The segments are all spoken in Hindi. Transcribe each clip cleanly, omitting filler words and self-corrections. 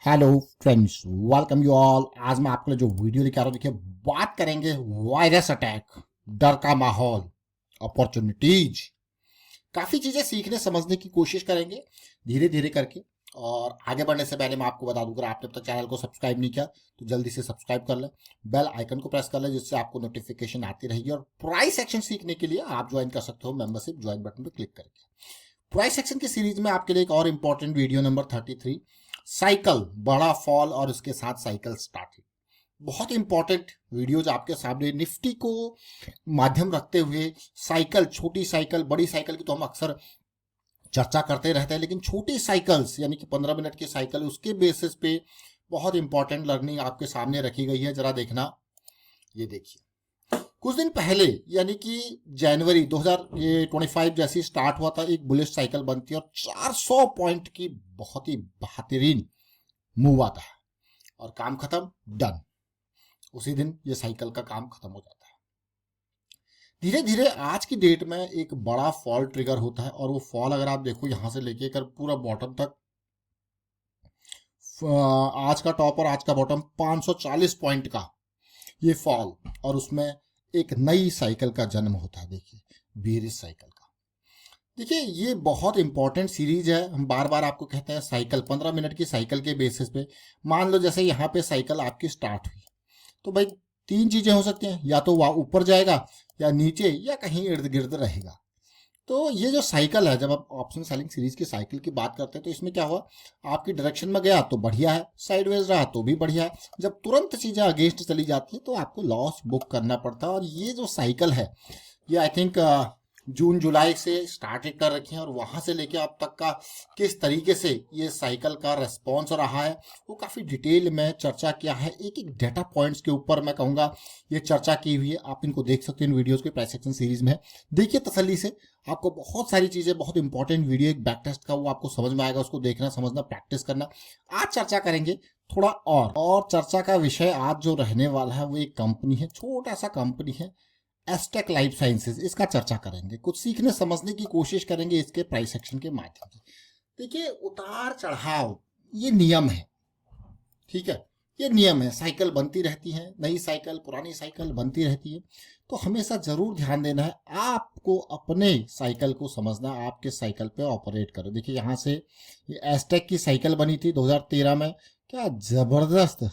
Hello friends, welcome you all. आज मैं आपके लिए जो वीडियो लेके आ रहा हूँ, देखिए बात करेंगे वायरस अटैक, डर का माहौल, अपॉर्चुनिटीज। काफी चीजें सीखने समझने की कोशिश करेंगे धीरे धीरे करके। और आगे बढ़ने से पहले मैं आपको बता दूं, अगर आपने अब तक चैनल को सब्सक्राइब नहीं किया तो जल्दी से सब्सक्राइब कर लें, बेल आइकन को प्रेस कर लें, जिससे आपको नोटिफिकेशन आती रहेगी। और प्राइस सेक्शन सीखने के लिए आप ज्वाइन कर सकते हो मेंबरशिप ज्वाइन बटन पर क्लिक करके। प्राइस सेक्शन की सीरीज में आपके लिए एक और इंपॉर्टेंट वीडियो नंबर 33, साइकिल बड़ा फॉल और उसके साथ साइकिल स्टार्टिंग। बहुत इंपॉर्टेंट वीडियोज आपके सामने, निफ्टी को माध्यम रखते हुए साइकिल, छोटी साइकिल बड़ी साइकिल की तो हम अक्सर चर्चा करते रहते हैं, लेकिन छोटी साइकिल्स यानी कि 15 मिनट की साइकिल, उसके बेसिस पे बहुत इंपॉर्टेंट लर्निंग आपके सामने रखी गई है। जरा देखना, ये देखिए। कुछ दिन पहले यानी कि जनवरी 2025 जैसी स्टार्ट हुआ था, एक बुलिश साइकिल बनती है और 400 पॉइंट की बहुत ही बेहतरीन मूव आता है और काम खत्म, डन। उसी दिन ये साइकिल का काम खत्म हो जाता है। धीरे धीरे आज की डेट में एक बड़ा फॉल ट्रिगर होता है और वो फॉल अगर आप देखो यहां से लेके कर पूरा बॉटम तक, आज का टॉप और आज का बॉटम 540 पॉइंट का ये फॉल, और उसमें एक नई साइकिल का जन्म होता है। देखिए बेरिश साइकिल का। देखिए ये बहुत इंपॉर्टेंट सीरीज है। हम बार बार आपको कहते हैं साइकिल, 15 मिनट की साइकिल के बेसिस पे मान लो जैसे यहाँ पे साइकिल आपकी स्टार्ट हुई, तो भाई तीन चीजें हो सकती हैं, या तो वह ऊपर जाएगा या नीचे या कहीं इर्द गिर्द रहेगा। तो ये जो साइकिल है, जब आप ऑप्शन सेलिंग सीरीज की साइकिल की बात करते हैं तो इसमें क्या हुआ, आपकी डायरेक्शन में गया तो बढ़िया है, साइडवेज रहा तो भी बढ़िया है, जब तुरंत चीजें अगेंस्ट चली जाती है तो आपको लॉस बुक करना पड़ता है। और ये जो साइकिल है ये आई थिंक जून जुलाई से स्टार्ट कर रखी है, और वहां से लेके अब तक का किस तरीके से ये साइकिल का रेस्पॉन्स रहा है वो काफी डिटेल में चर्चा किया है। एक एक डेटा पॉइंट्स के ऊपर मैं कहूंगा ये चर्चा की हुई है। आप इनको देख सकते हैं, इन वीडियोस के प्राइस सेक्शन सीरीज में देखिए तसल्ली से। आपको बहुत सारी चीजें, बहुत इंपॉर्टेंट वीडियो एक बैक टेस्ट का, वो आपको समझ में आएगा, उसको देखना, समझना, प्रैक्टिस करना। आज चर्चा करेंगे थोड़ा और चर्चा का विषय आज जो रहने वाला है वो एक कंपनी है, छोटा सा कंपनी है, एस्टेक लाइफ साइंसेज। इसका चर्चा करेंगे, कुछ सीखने समझने की कोशिश करेंगे इसके प्राइस सेक्शन के माध्यम से। देखिए उतार चढ़ाव ये नियम है, ठीक है, ये नियम है। साइकिल बनती रहती है, नई साइकिल पुरानी साइकिल बनती रहती है। तो हमेशा जरूर ध्यान देना है, आपको अपने साइकिल को समझना, आपके साइकिल पे ऑपरेट करो। देखिए यहाँ से ये एस्टेक की साइकिल बनी थी 2013 में, क्या जबरदस्त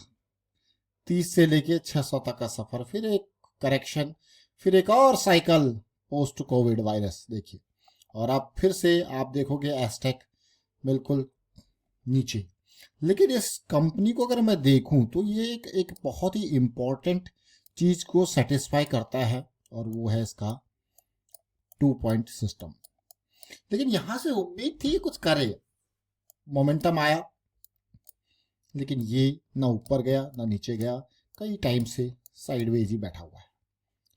30 से लेके 600 तक का सफर, फिर एक करेक्शन, फिर एक और साइकिल पोस्ट कोविड वायरस। देखिए, और अब फिर से आप देखोगे एस्टेक बिल्कुल नीचे। लेकिन इस कंपनी को अगर मैं देखूं तो ये एक बहुत ही इंपॉर्टेंट चीज को सेटिस्फाई करता है, और वो है इसका 2 पॉइंट सिस्टम। लेकिन यहां से उम्मीद थी कुछ करे, मोमेंटम आया, लेकिन ये ना ऊपर गया ना नीचे गया, कई टाइम से साइडवेज ही बैठा हुआ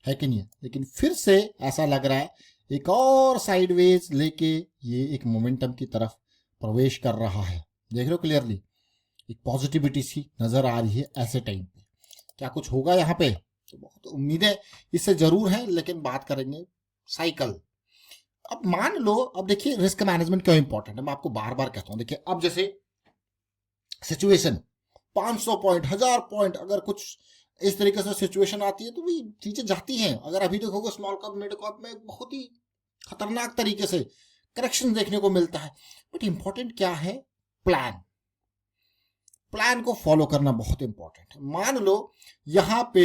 है कि नहीं है। लेकिन फिर से ऐसा लग रहा है एक और साइडवेज लेके ये एक मोमेंटम की तरफ प्रवेश कर रहा है। देख रहे हो क्लियरली, एक पॉजिटिविटी सी नजर आ रही है ऐसे टाइम पे। क्या कुछ होगा यहाँ पे, तो बहुत उम्मीदें इससे जरूर है, लेकिन बात करेंगे साइकिल। अब मान लो, अब देखिए रिस्क मैनेजमेंट क्यों इंपॉर्टेंट है, मैं आपको बार बार कहता हूं। देखिए अब जैसे सिचुएशन 500 पॉइंट, 1000 पॉइंट, अगर कुछ इस तरीके से सिचुएशन आती है तो भी चीजें जाती हैं। अगर अभी देखोगे स्मॉल कप मिड कप में बहुत ही खतरनाक तरीके से करेक्शन देखने को मिलता है। बट इंपॉर्टेंट क्या है, प्लान। प्लान को फॉलो करना बहुत इंपॉर्टेंट है। मान लो यहां पे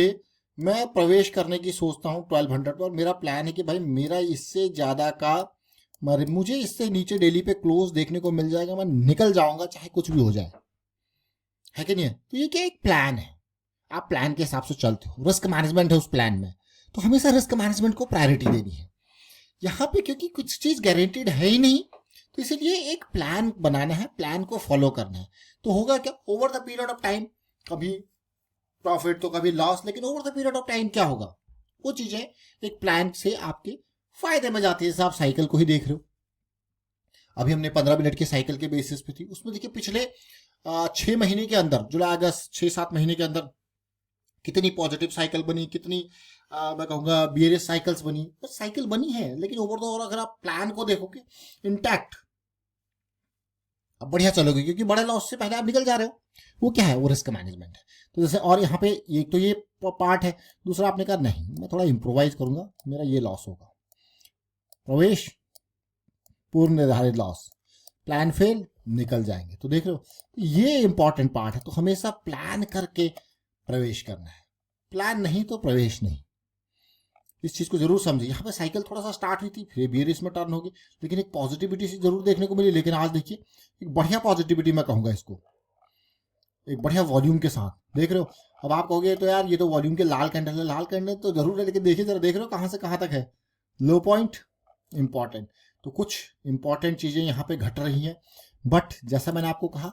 मैं प्रवेश करने की सोचता हूं 1200 पर, मेरा प्लान है कि भाई मेरा इससे ज्यादा का, मुझे इससे नीचे डेली पे क्लोज देखने को मिल जाएगा, मैं निकल जाऊंगा चाहे कुछ भी हो जाए, है कि नहीं है। तो ये क्या एक प्लान है, आप प्लान के हिसाब से चलते हो, रिस्क मैनेजमेंट है उस प्लान में, तो हमेशा रिस्क मैनेजमेंट को प्रायोरिटी देनी है यहाँ पे, क्योंकि कुछ चीज गारंटीड है ही नहीं। तो इसीलिए एक प्लान बनाना है, प्लान को फॉलो करना है। तो होगा क्या, over the period of time कभी प्रॉफिट तो कभी लॉस, लेकिन over the period of time क्या होगा, वो चीजें एक प्लान से आपके फायदे में जाती है। जैसे आप साइकिल को ही देख रहे हो, अभी हमने 15 मिनट की साइकिल के बेसिस पे थी, उसमें देखिए पिछले 6 महीने के अंदर, जुलाई अगस्त 6-7 महीने के अंदर कितनी पॉजिटिव साइकिल बनी, कितनी मैं कहूंगा बियरिश साइकिल्स बनी। बस साइकिल बनी है, लेकिन ओवर द ओवर अगर आप प्लान को देखोगे इंटैक्ट। अब बढ़िया चलोगे क्योंकि बड़े लॉस से पहले आप निकल जा रहे हो। वो क्या है, वो रिस्क मैनेजमेंट है। तो जैसे, और यहाँ पे एक तो ये पार्ट है, दूसरा आपने कहा नहीं मैं थोड़ा इम्प्रोवाइज करूंगा, मेरा ये लॉस होगा, प्रवेश पूर्व निर्धारित लॉस, प्लान फेल, निकल जाएंगे। तो देख रहे हो, ये इंपॉर्टेंट पार्ट है। तो हमेशा प्लान करके प्रवेश करना है, प्लान नहीं तो प्रवेश नहीं। इस चीज को जरूर समझिए। यहाँ पे साइकिल थोड़ा सा स्टार्ट हुई थी, फिर बियरिश में टर्न होगी, लेकिन एक पॉजिटिविटी से जरूर देखने को मिली। लेकिन आज देखिए एक बढ़िया पॉजिटिविटी मैं कहूंगा इसको, एक बढ़िया वॉल्यूम के साथ, देख रहे हो। अब आप कहोगे तो यार ये तो वॉल्यूम के लाल कैंडल है, लाल कैंडल तो जरूर है, लेकिन देखिए जरा, देख रहे हो कहां से कहां तक है, लो पॉइंट, इंपॉर्टेंट। तो कुछ इंपॉर्टेंट चीजें यहाँ पे घट रही हैं। बट जैसा मैंने आपको कहा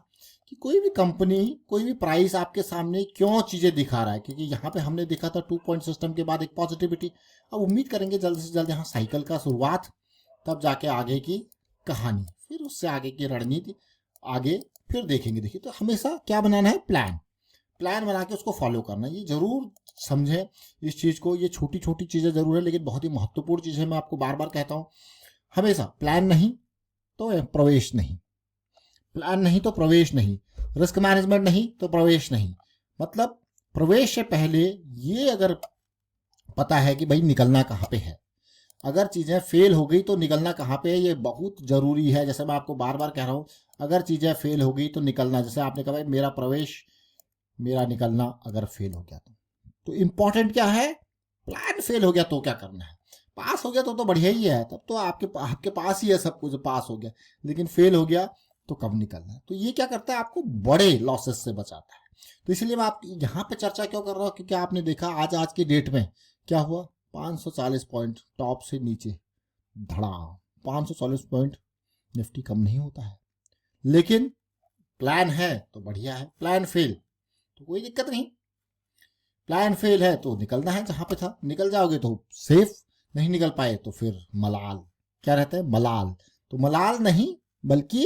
कि कोई भी कंपनी, कोई भी प्राइस आपके सामने क्यों चीजें दिखा रहा है, क्योंकि यहाँ पे हमने देखा था 2 पॉइंट सिस्टम के बाद एक पॉजिटिविटी। अब उम्मीद करेंगे जल्द से जल्द यहाँ साइकिल का शुरुआत, तब जाके आगे की कहानी, फिर उससे आगे की रणनीति आगे फिर देखेंगे। देखिए, तो हमेशा क्या बनाना है, प्लान बना के उसको फॉलो करना। ये जरूर समझें इस चीज को। ये छोटी छोटी चीजें जरूर है, लेकिन बहुत ही महत्वपूर्ण चीजें। मैं आपको बार बार कहता हूं, हमेशा प्लान नहीं तो प्रवेश नहीं, प्लान नहीं तो प्रवेश नहीं, रिस्क मैनेजमेंट नहीं तो प्रवेश नहीं। मतलब प्रवेश से पहले ये अगर पता है कि भाई निकलना कहाँ पे है, अगर चीजें फेल हो गई तो निकलना कहाँ पे है, ये बहुत जरूरी है। जैसे मैं आपको बार बार कह रहा हूं, अगर चीजें फेल हो गई तो निकलना, जैसे आपने कहा भाई मेरा प्रवेश, मेरा निकलना अगर फेल हो गया तो इंपॉर्टेंट क्या है, प्लान फेल हो गया तो क्या करना है। पास हो गया तो बढ़िया ही है, तब तो आपके पास ही है सब कुछ, पास हो गया। लेकिन फेल हो गया तो कब निकलना है। तो ये क्या करता है, आपको बड़े लॉसेस से बचाता है। तो इसलिए मैं आप यहाँ पे चर्चा क्यों कर रहा हूँ, क्योंकि आपने देखा आज की डेट में क्या हुआ, 540 पॉइंट टॉप से नीचे धड़ा, 540 पॉइंट निफ्टी कम नहीं होता है। लेकिन प्लान है तो बढ़िया है, प्लान फेल तो कोई दिक्कत नहीं। प्लान फेल है तो निकलना है जहां पे था, निकल जाओगे तो सेफ, नहीं निकल पाए तो फिर मलाल, क्या रहता है, मलाल। तो मलाल नहीं, बल्कि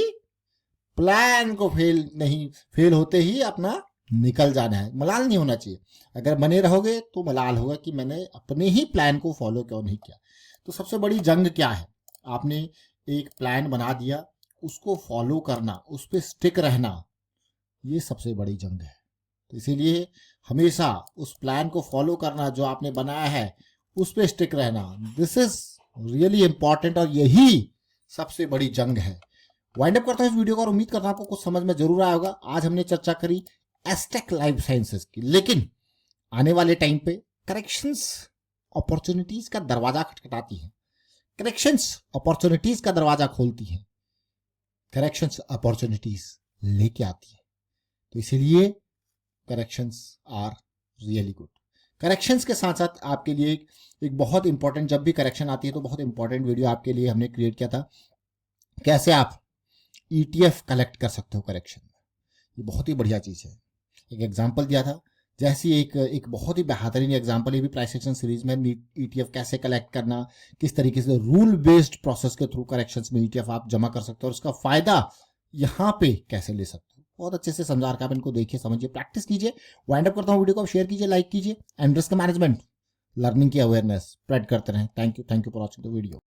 प्लान को फेल होते ही अपना निकल जाना है, मलाल नहीं होना चाहिए। अगर बने रहोगे तो मलाल होगा कि मैंने अपने ही प्लान को फॉलो क्यों नहीं किया। तो सबसे बड़ी जंग क्या है, आपने एक प्लान बना दिया, उसको फॉलो करना, उस पर स्टिक रहना, ये सबसे बड़ी जंग है। तो इसीलिए हमेशा उस प्लान को फॉलो करना जो आपने बनाया है, उस पर स्टिक रहना, दिस इज रियली इंपॉर्टेंट, और यही सबसे बड़ी जंग है। वाइंड अप करता हूं इस वीडियो को, और उम्मीद करता हूं आपको कुछ समझ में जरूर आया होगा। आज हमने चर्चा करी एस्टेक लाइफ साइंसेस की, लेकिन आने वाले टाइम पे करेक्शंस अपॉर्चुनिटीज का दरवाजा खटखटाती है, करेक्शंस अपॉर्चुनिटीज का दरवाजा खोलती है, करेक्शंस अपॉर्चुनिटीज लेके आती है। तो इसीलिए corrections are really good. Corrections के साथ साथ आपके लिए एक बहुत इंपॉर्टेंट, जब भी करेक्शन आती है तो बहुत इंपॉर्टेंट वीडियो आपके लिए हमने क्रिएट किया था, कैसे आप ETF कलेक्ट कर सकते हो करेक्शन में। ये बहुत ही बढ़िया चीज है। एक एग्जांपल दिया था, जैसी एक बहुत ही बेहतरीन एग्जांपल ये भी प्राइस एक्शन सीरीज में, ETF कैसे कलेक्ट करना, किस तरीके से रूल बेस्ड प्रोसेस के थ्रू करेक्शंस में ETF आप जमा कर सकते हो, और उसका फायदा यहाँ पे कैसे ले सकते हो। बहुत अच्छे से समझा रखा है, इनको देखिए, समझिए, प्रैक्टिस कीजिए। वाइंड अप करता हूँ वीडियो को, शेयर कीजिए, लाइक कीजिए, एंड रिस्क मैनेजमेंट लर्निंग की अवेयरनेस स्प्रेड करते रहें। Thank you for watching the video.